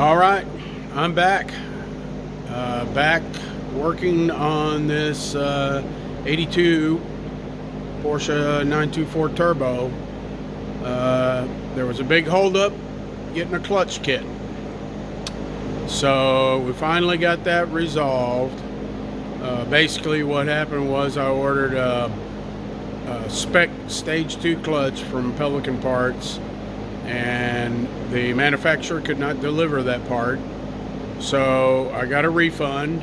All right, I'm back. Back working on this 82 Porsche 924 Turbo. There was a big holdup getting a clutch kit. So we finally got that resolved. Basically what happened was I ordered a spec stage 2 clutch from Pelican Parts, and the manufacturer could not deliver that part. So I got a refund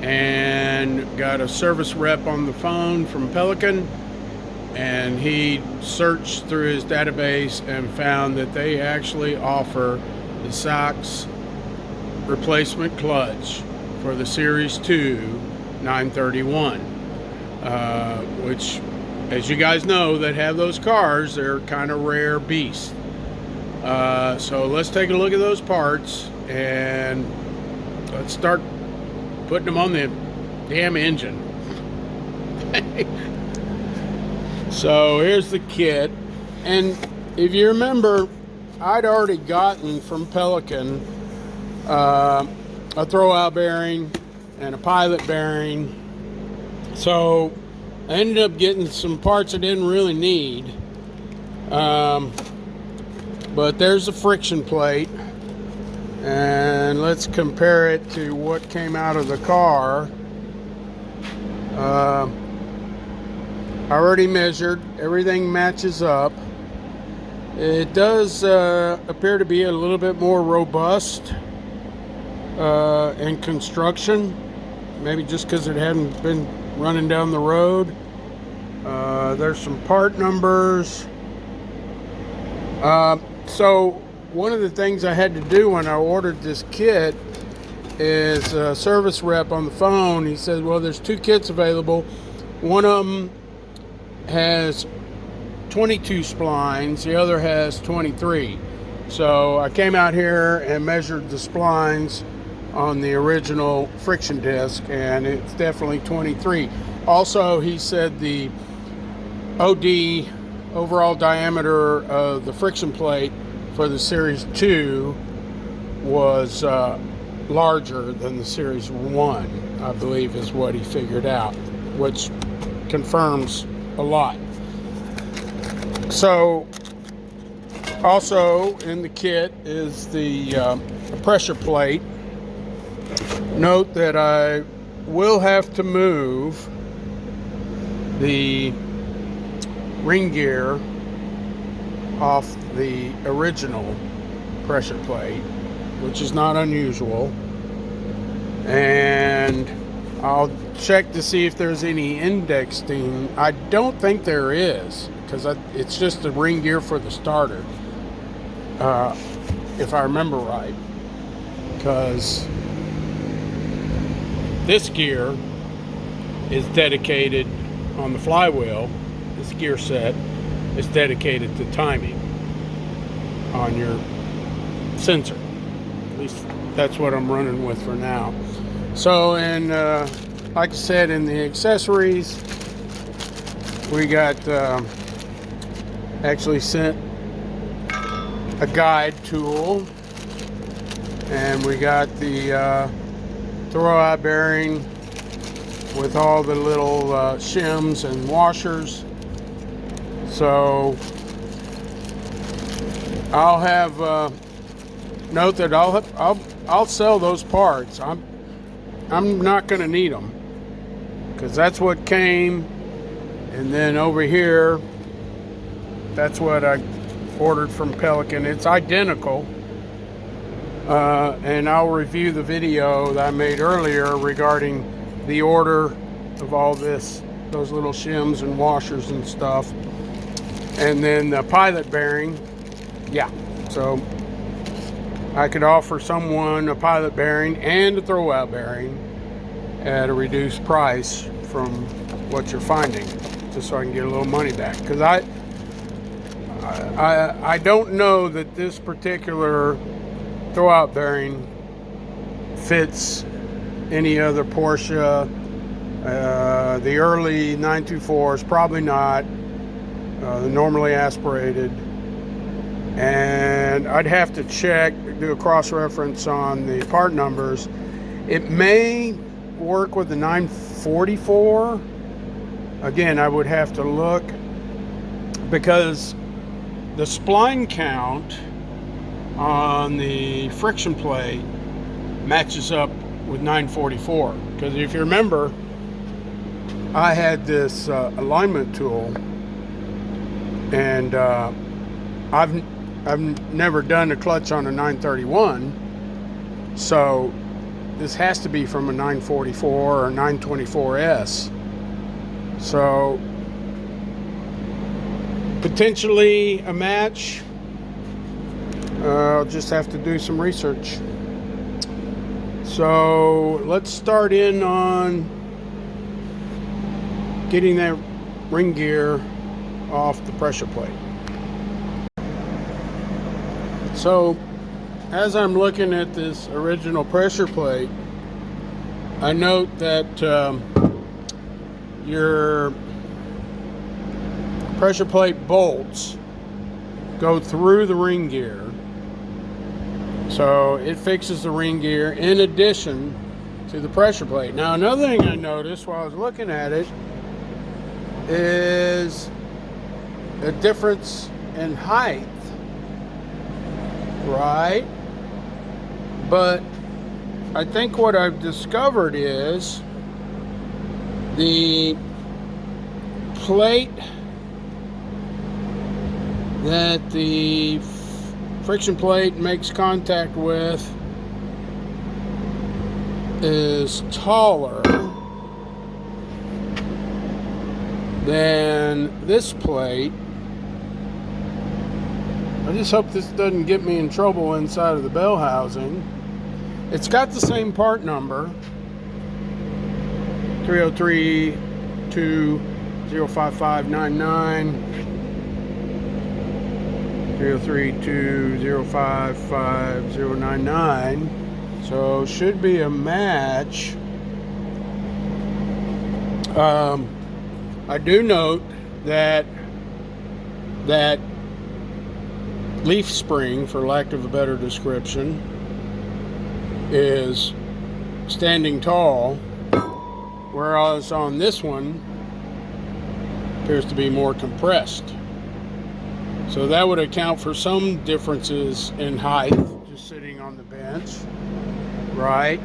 and got a service rep on the phone from Pelican, and he searched through his database and found that they actually offer the SOX replacement clutch for the Series 2 931, which, as you guys know that have those cars, they're kind of rare beasts. So let's take a look at those parts and let's start putting them on the damn engine. So here's the kit, and if you remember, I'd already gotten from Pelican a throwout bearing and a pilot bearing, so I ended up getting some parts I didn't really need. But there's a friction plate, and let's compare it to what came out of the car. I already measured, everything matches up. It does appear to be a little bit more robust in construction, maybe just because it hadn't been running down the road. There's some part numbers. So one of the things I had to do when I ordered this kit is a service rep on the phone. He said, well, there's two kits available. One of them has 22 splines, the other has 23. So I came out here and measured the splines on the original friction disc, and it's definitely 23. Also, he said the OD, overall diameter of the friction plate for the Series 2 was larger than the Series 1, I believe is what he figured out, which confirms a lot. So also in the kit is the pressure plate. Note that I will have to move the ring gear off the original pressure plate, which is not unusual, and I'll check to see if there's any indexing. I don't think there is, because it's just the ring gear for the starter, if I remember right, because this gear is dedicated on the flywheel. This gear set is dedicated to timing on your sensor. At least that's what I'm running with for now. So, and like I said, in the accessories, we got actually sent a guide tool, and we got the throwout bearing with all the little shims and washers. So I'll have note that I'll sell those parts. I'm not going to need them, because that's what came, and then over here, that's what I ordered from Pelican. It's identical, and I'll review the video that I made earlier regarding the order of all this, those little shims and washers and stuff. And then the pilot bearing, yeah, so I could offer someone a pilot bearing and a throwout bearing at a reduced price from what you're finding, just so I can get a little money back. Because I don't know that this particular throwout bearing fits any other Porsche. The early 924s, probably not. Normally aspirated, and I'd have to check, do a cross-reference on the part numbers. It may work with the 944. Again, I would have to look, because the spline count on the friction plate matches up with 944. Because if you remember, I had this alignment tool, and I've never done a clutch on a 931, so this has to be from a 944 or 924S. So potentially a match. I'll just have to do some research. So let's start in on getting that ring gear off the pressure plate. So as I'm looking at this original pressure plate, I note that your pressure plate bolts go through the ring gear, so it fixes the ring gear in addition to the pressure plate. Now, another thing I noticed while I was looking at it is a difference in height, right? But I think what I've discovered is the plate that the friction plate makes contact with is taller than this plate. I just hope this doesn't get me in trouble inside of the bell housing. It's got the same part number, 303-205-599, 303-205-5099. So should be a match. I do note that leaf spring, for lack of a better description, is standing tall, whereas on this one appears to be more compressed. So that would account for some differences in height, just sitting on the bench, right?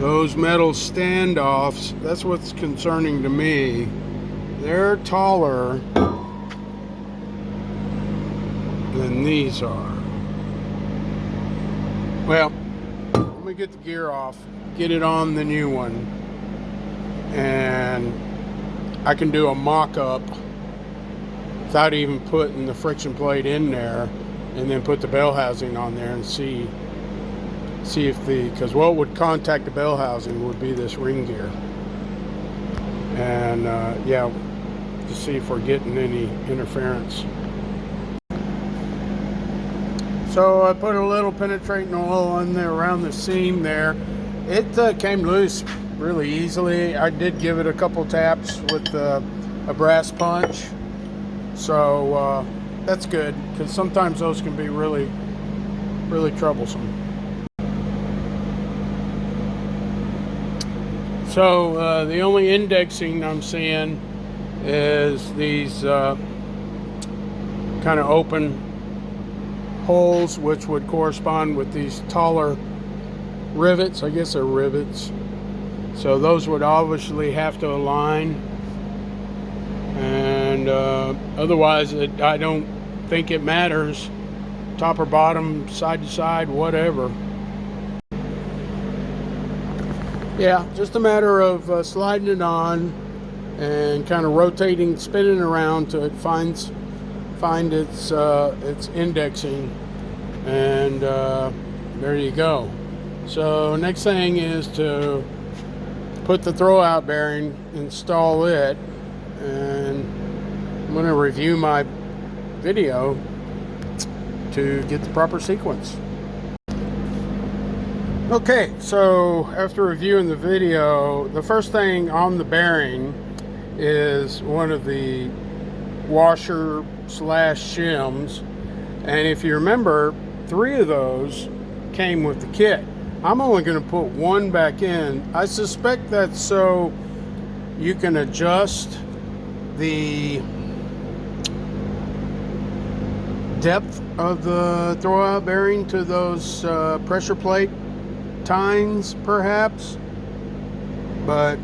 Those metal standoffs, that's what's concerning to me. They're taller than these are. Well, let me get the gear off, get it on the new one, and I can do a mock-up without even putting the friction plate in there, and then put the bell housing on there and see if because what would contact the bell housing would be this ring gear, and yeah, to see if we're getting any interference. So I put a little penetrating oil in there around the seam there. It came loose really easily. I did give it a couple taps with a brass punch, so that's good, because sometimes those can be really troublesome. So the only indexing I'm seeing is these kind of open holes, which would correspond with these taller rivets. I guess they're rivets. So those would obviously have to align, and otherwise I don't think it matters, top or bottom, side to side, whatever. Yeah, just a matter of sliding it on and kind of rotating, spinning around till it find its indexing, and there you go. So next thing is to put the throwout bearing, install it, and I'm going to review my video to get the proper sequence. Okay, so after reviewing the video, the first thing on the bearing is one of the washer slash shims, and if you remember, 3 of those came with the kit. I'm only going to put 1 back in. I suspect that's so you can adjust the depth of the throwout bearing to those pressure plate tines, perhaps. But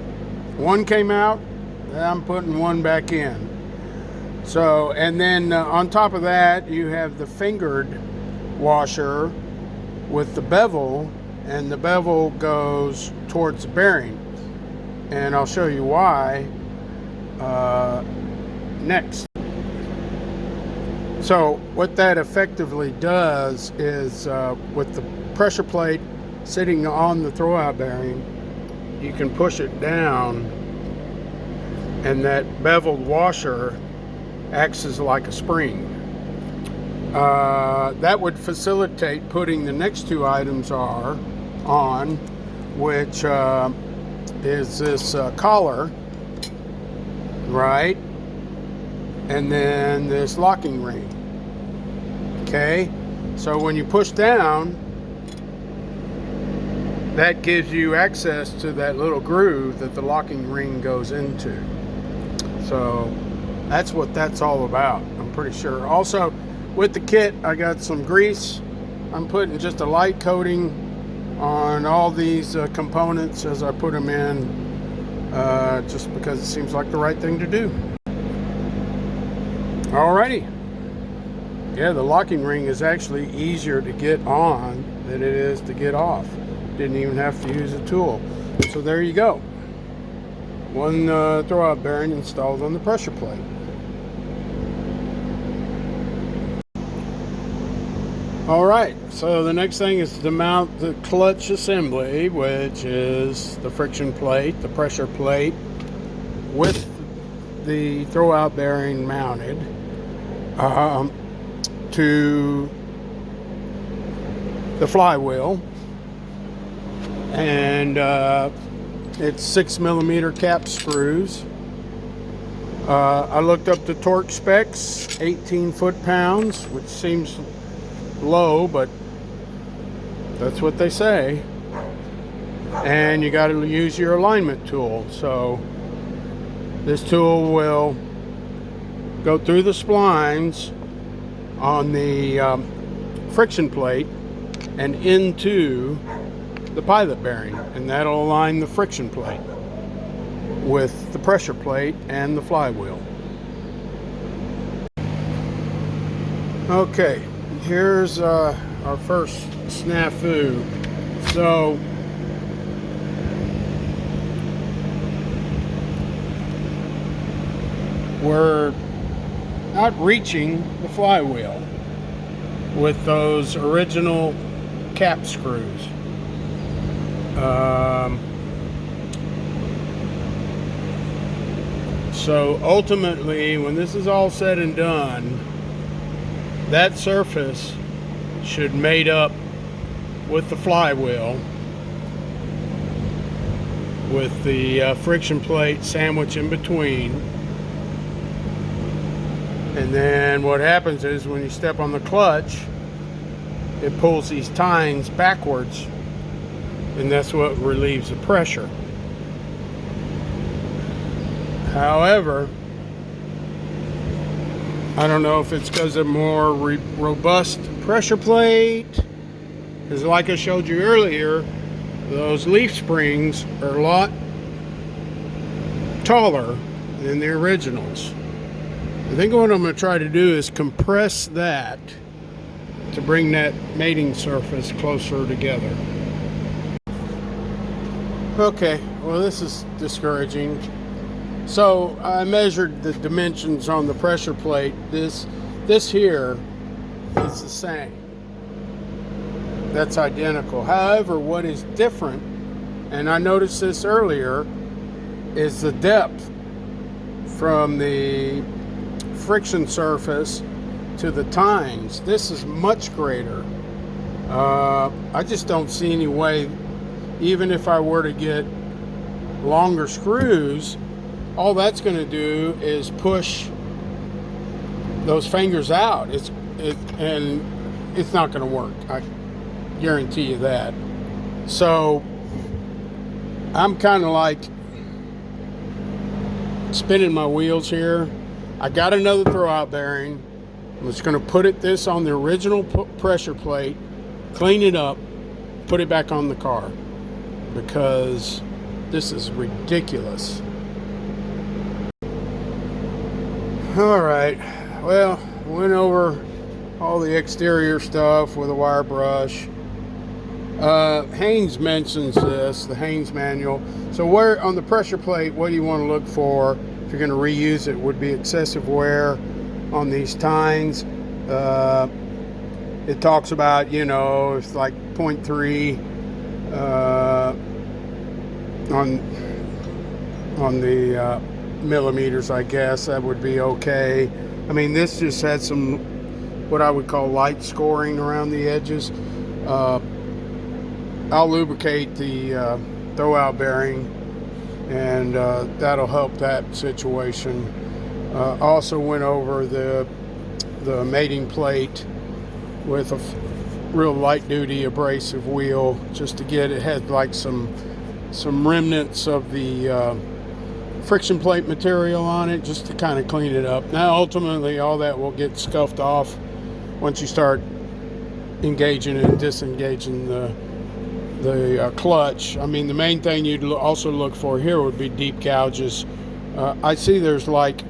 1 came out, and I'm putting 1 back in. So, and then on top of that, you have the fingered washer with the bevel, and the bevel goes towards the bearing, and I'll show you why next. So what that effectively does is with the pressure plate sitting on the throwout bearing, you can push it down, and that beveled washer acts as like a spring. That would facilitate putting the next 2 items on, which is this collar, right? And then this locking ring. Okay, so when you push down, that gives you access to that little groove that the locking ring goes into. So that's what that's all about, I'm pretty sure. Also, with the kit, I got some grease. I'm putting just a light coating on all these components as I put them in, just because it seems like the right thing to do. Alrighty. Yeah, the locking ring is actually easier to get on than it is to get off. Didn't even have to use a tool. So there you go. 1 throwout bearing installed on the pressure plate. Alright, so the next thing is to mount the clutch assembly, which is the friction plate, the pressure plate, with the throwout bearing mounted to the flywheel, and it's 6mm cap screws. I looked up the torque specs, 18 foot-pounds, which seems low, but that's what they say. And you got to use your alignment tool. So this tool will go through the splines on the friction plate and into the pilot bearing, and that'll align the friction plate with the pressure plate and the flywheel. Okay, here's our first snafu. So we're not reaching the flywheel with those original cap screws. So ultimately, when this is all said and done, that surface should mate up with the flywheel, with the friction plate sandwich in between. And then what happens is when you step on the clutch, it pulls these tines backwards, and that's what relieves the pressure. However, I don't know if it's because of more robust pressure plate, because like I showed you earlier, those leaf springs are a lot taller than the originals. I think what I'm going to try to do is compress that to bring that mating surface closer together. Okay, well, this is discouraging. So I measured the dimensions on the pressure plate. This here is the same. That's identical. However, what is different, and I noticed this earlier, is the depth from the friction surface to the tines. This is much greater. I just don't see any way, even if I were to get longer screws, all that's going to do is push those fingers out. And it's not going to work. I guarantee you that. So I'm kind of like spinning my wheels here. I got another throwout bearing. I'm just going to put this on the original pressure plate, clean it up, put it back on the car, because this is ridiculous. All right, well, went over all the exterior stuff with a wire brush. Haynes mentions this, the Haynes manual. So where on the pressure plate, what do you want to look for if you're going to reuse it? Would be excessive wear on these tines. It talks about, you know, it's like 0.3 on the millimeters, I guess. That would be okay. I mean, this just had some what I would call light scoring around the edges. I'll lubricate the throwout bearing, and that'll help that situation. Also went over the mating plate with a real light duty abrasive wheel, just to get it. Had like some remnants of the friction plate material on it, just to kind of clean it up. Now ultimately all that will get scuffed off once you start engaging and disengaging the clutch. I mean, the main thing you'd also look for here would be deep gouges. I see there's like,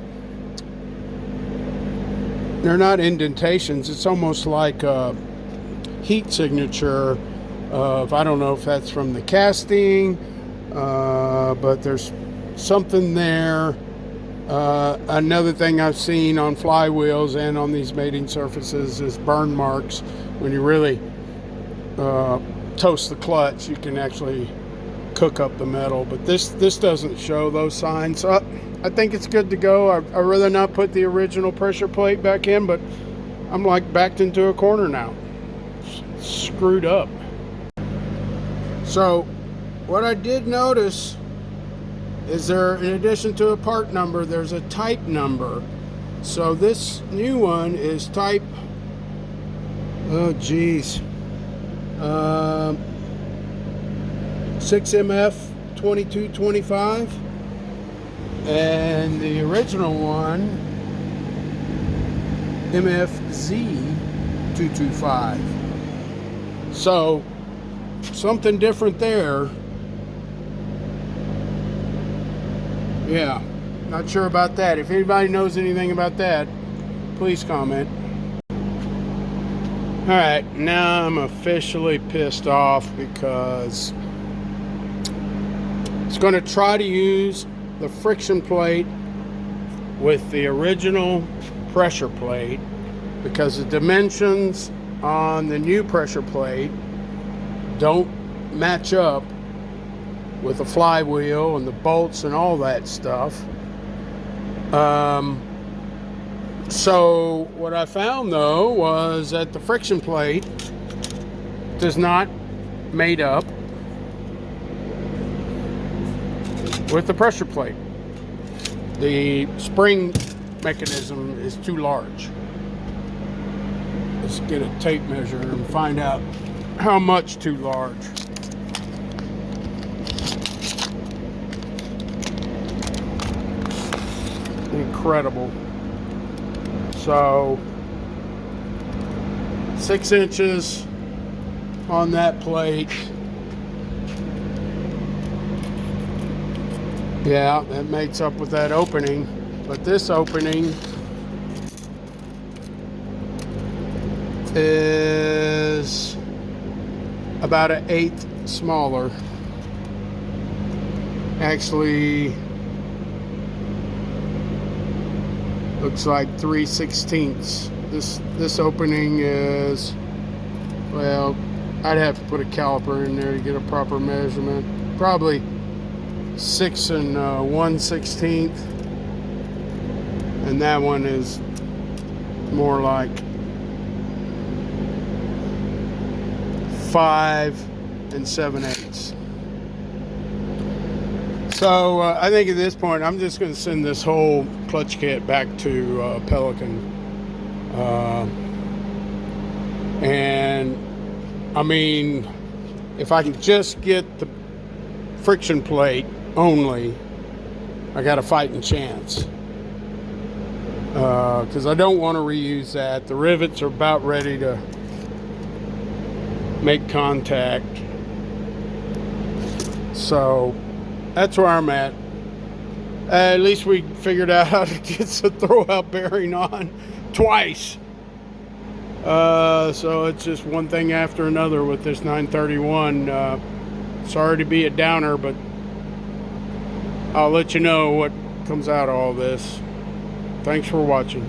they're not indentations, it's almost like a heat signature of, I don't know if that's from the casting, but there's something there. Another thing I've seen on flywheels and on these mating surfaces is burn marks. When you really toast the clutch, you can actually cook up the metal, but this doesn't show those signs. So I think it's good to go. I'd rather not put the original pressure plate back in, but I'm like backed into a corner now. Screwed up. So what I did notice is there, in addition to a part number, there's a type number. So this new one is type, oh geez, 6MF 2225, and the original one MFZ 225. So something different there. Yeah, not sure about that. If anybody knows anything about that, please comment. Alright, now I'm officially pissed off because it's going to try to use the friction plate with the original pressure plate, because the dimensions on the new pressure plate don't match up with the flywheel and the bolts and all that stuff. So what I found though was that the friction plate does not mate up with the pressure plate. The spring mechanism is too large. Let's get a tape measure and find out how much too large. Incredible. So 6 inches on that plate. Yeah, that mates up with that opening, but this opening is about an 1/8 smaller. Actually, looks like 3/16. This opening is, well, I'd have to put a caliper in there to get a proper measurement. Probably 6 1/16, and that one is more like 5 7/8. So I think at this point I'm just going to send this whole clutch kit back to Pelican. And I mean, if I can just get the friction plate only, I got a fighting chance. Because I don't want to reuse that. The rivets are about ready to make contact. So that's where I'm at. At least we figured out how to get the throwout bearing on twice. So it's just one thing after another with this 931. Sorry to be a downer, but I'll let you know what comes out of all this. Thanks for watching.